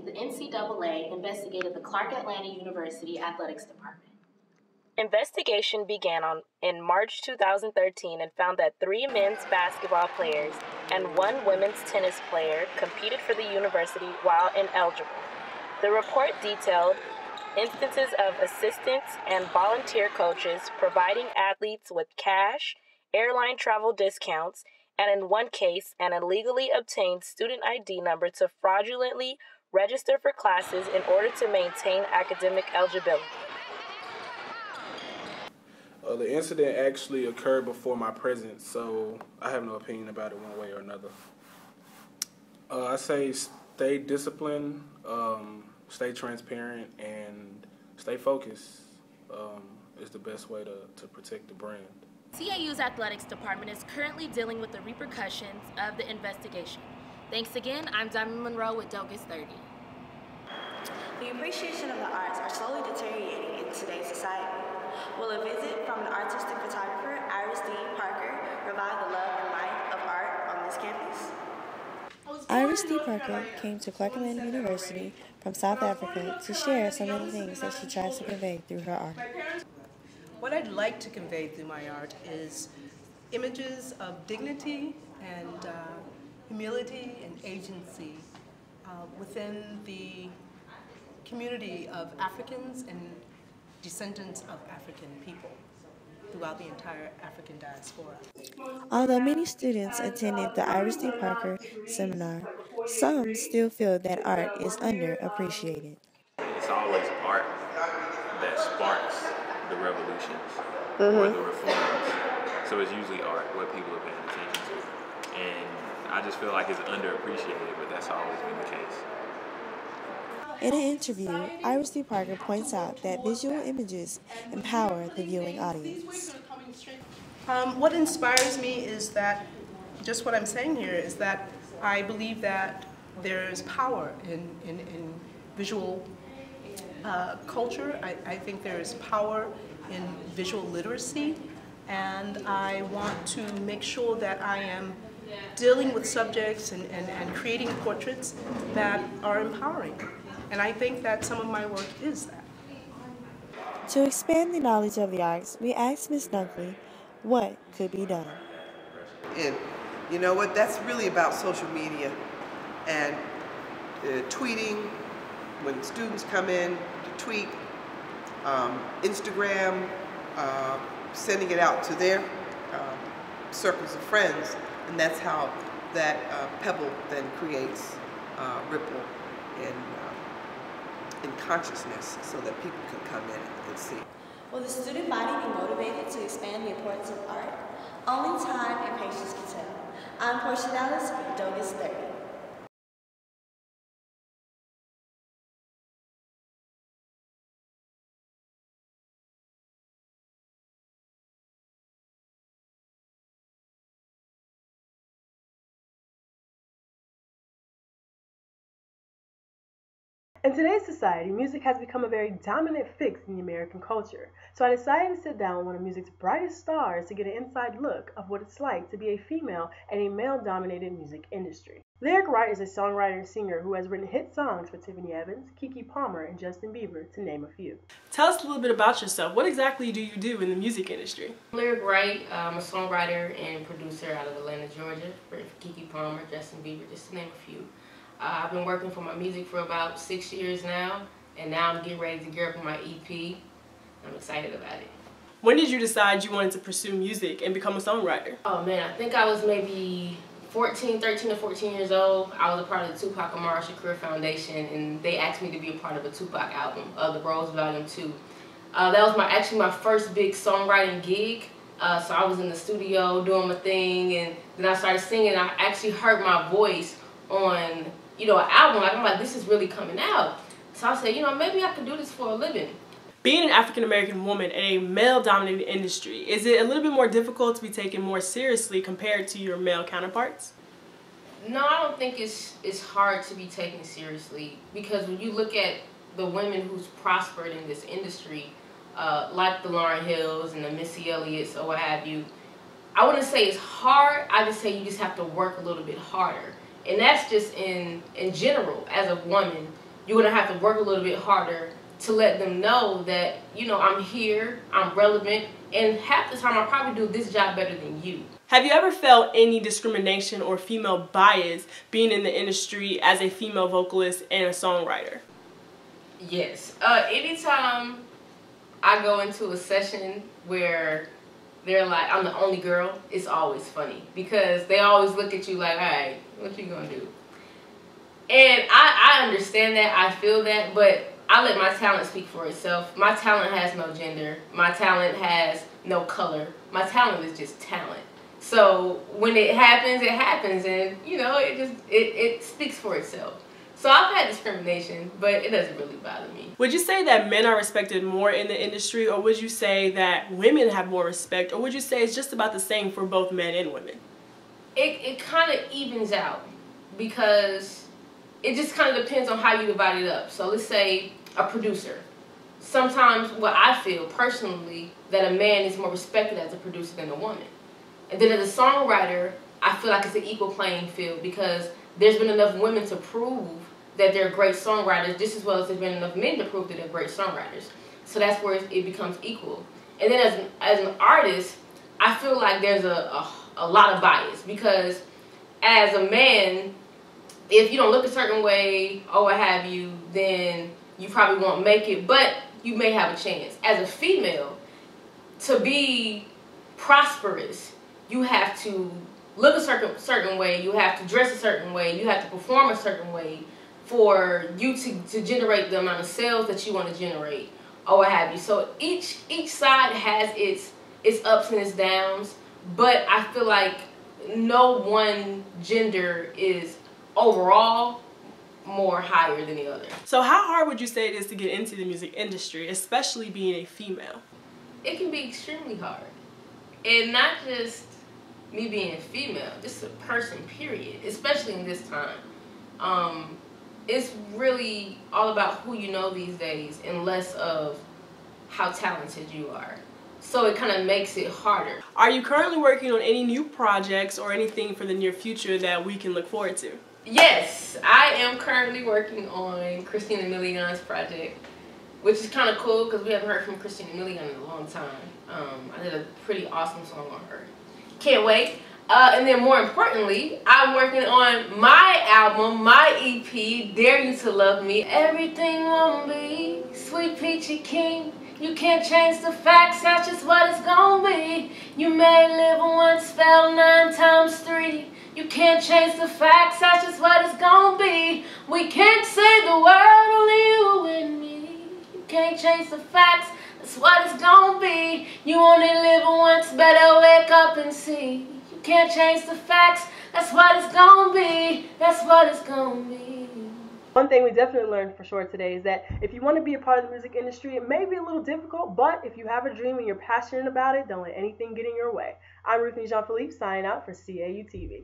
the NCAA investigated the Clark Atlanta University Athletics Department. Investigation began in March 2013 and found that 3 men's basketball players and 1 women's tennis player competed for the university while ineligible. The report detailed instances of assistants and volunteer coaches providing athletes with cash, airline travel discounts, and in one case, an illegally obtained student ID number to fraudulently register for classes in order to maintain academic eligibility. The incident actually occurred before my presence, so I have no opinion about it one way or another. I say stay disciplined, stay transparent, and stay focused is the best way to protect the brand. CAU's athletics department is currently dealing with the repercussions of the investigation. Thanks again, I'm Diamond Monroe with Dogus 30. The appreciation of the arts are slowly deteriorating in today's society. Will a visit from an artistic photographer, Iris D. Parker, revive the love and life of art on this campus? Iris D. Parker came to Clark Atlanta University from South Africa to share some of the things that she tries to convey through her art. What I'd like to convey through my art is images of dignity and humility and agency within the community of Africans and descendants of African people throughout the entire African diaspora. Although many students attended the Iris D. Parker seminar, some still feel that art is underappreciated. It's always art that sparks the revolutions or the reforms. So it's usually art, what people are paying attention to. And I just feel like it's underappreciated, but that's always been the case. In an interview, Iris D. Parker points out that visual images empower the viewing audience. What inspires me is that, just what I'm saying here, is that I believe that there's power in visual culture. I think there's power in visual literacy, and I want to make sure that I am dealing with subjects and creating portraits that are empowering. And I think that some of my work is that. To expand the knowledge of the arts, we asked Ms. Dunkley what could be done. And you know what, that's really about social media and tweeting, when students come in to tweet, Instagram, sending it out to their circles of friends, and that's how that pebble then creates ripple in consciousness so that people can come in and see. Will the student body be motivated to expand the importance of art? Only time and patience can tell. I'm Portia Dallas with Dogus 30. In today's society, music has become a very dominant fix in the American culture. So I decided to sit down with one of music's brightest stars to get an inside look of what it's like to be a female in a male-dominated music industry. Lyric Wright is a songwriter and singer who has written hit songs for Tiffany Evans, Keke Palmer, and Justin Bieber, to name a few. Tell us a little bit about yourself. What exactly do you do in the music industry? Lyric Wright, I'm a songwriter and producer out of Atlanta, Georgia, for Keke Palmer, Justin Bieber, just to name a few. I've been working for my music for about 6 years now, and now I'm getting ready to gear up for my EP. I'm excited about it. When did you decide you wanted to pursue music and become a songwriter? Oh man, I think I was maybe 13 or 14 years old. I was a part of the Tupac Amaru Shakur Foundation, and they asked me to be a part of a Tupac album, The Rose Volume 2. That was actually my first big songwriting gig. So I was in the studio doing my thing, and then I started singing. I actually heard my voice on an album. I'm like, this is really coming out. So I said, maybe I could do this for a living. Being an African-American woman in a male-dominated industry, is it a little bit more difficult to be taken more seriously compared to your male counterparts? No, I don't think it's hard to be taken seriously, because when you look at the women who's prospered in this industry, like the Lauryn Hills and the Missy Elliott's or what have you, I wouldn't say it's hard. I just say you just have to work a little bit harder. And that's just in general, as a woman, you're going to have to work a little bit harder to let them know that, you know, I'm here, I'm relevant, and half the time I probably do this job better than you. Have you ever felt any discrimination or female bias being in the industry as a female vocalist and a songwriter? Yes. Anytime I go into a session where they're like, I'm the only girl, it's always funny because they always look at you like, all right, what you gonna do? And I understand that, I feel that, but I let my talent speak for itself. My talent has no gender. My talent has no color. My talent is just talent. So when it happens, and you know, it speaks for itself. So I've had discrimination, but it doesn't really bother me. Would you say that men are respected more in the industry, or would you say that women have more respect, or would you say it's just about the same for both men and women? It kind of evens out because it just kind of depends on how you divide it up. So let's say a producer. Sometimes what I feel personally that a man is more respected as a producer than a woman. And then as a songwriter, I feel like it's an equal playing field because there's been enough women to prove that they're great songwriters just as well as there's been enough men to prove that they're great songwriters. So that's where it becomes equal. And then as an artist, I feel like there's a lot of bias because as a man, if you don't look a certain way or what have you, then you probably won't make it, but you may have a chance. As a female, to be prosperous, you have to look a certain way, you have to dress a certain way, you have to perform a certain way for you to generate the amount of sales that you want to generate or what have you. So each side has its ups and its downs, but I feel like no one gender is overall more higher than the other. So how hard would you say it is to get into the music industry, especially being a female? It can be extremely hard. And not just me being a female, just a person, period, especially in this time. It's really all about who you know these days and less of how talented you are. So it kind of makes it harder. Are you currently working on any new projects or anything for the near future that we can look forward to? Yes, I am currently working on Christina Milian's project, which is kind of cool because we haven't heard from Christina Milian in a long time. I did a pretty awesome song on her. Can't wait. And then more importantly, I'm working on my album, my EP, Dare You to Love Me. Everything won't be sweet peachy king. You can't change the facts, that's just what it's gonna be. You may live once, spell 9 times 3. You can't change the facts, that's just what it's gonna be. We can't save the world, only you and me. You can't change the facts, that's what it's gonna be. You only live once, better wake up and see. You can't change the facts, that's what it's gonna be. That's what it's gonna be. One thing we definitely learned for sure today is that if you want to be a part of the music industry, it may be a little difficult, but if you have a dream and you're passionate about it, don't let anything get in your way. I'm Ruth Jean-Philippe, signing out for CAU TV.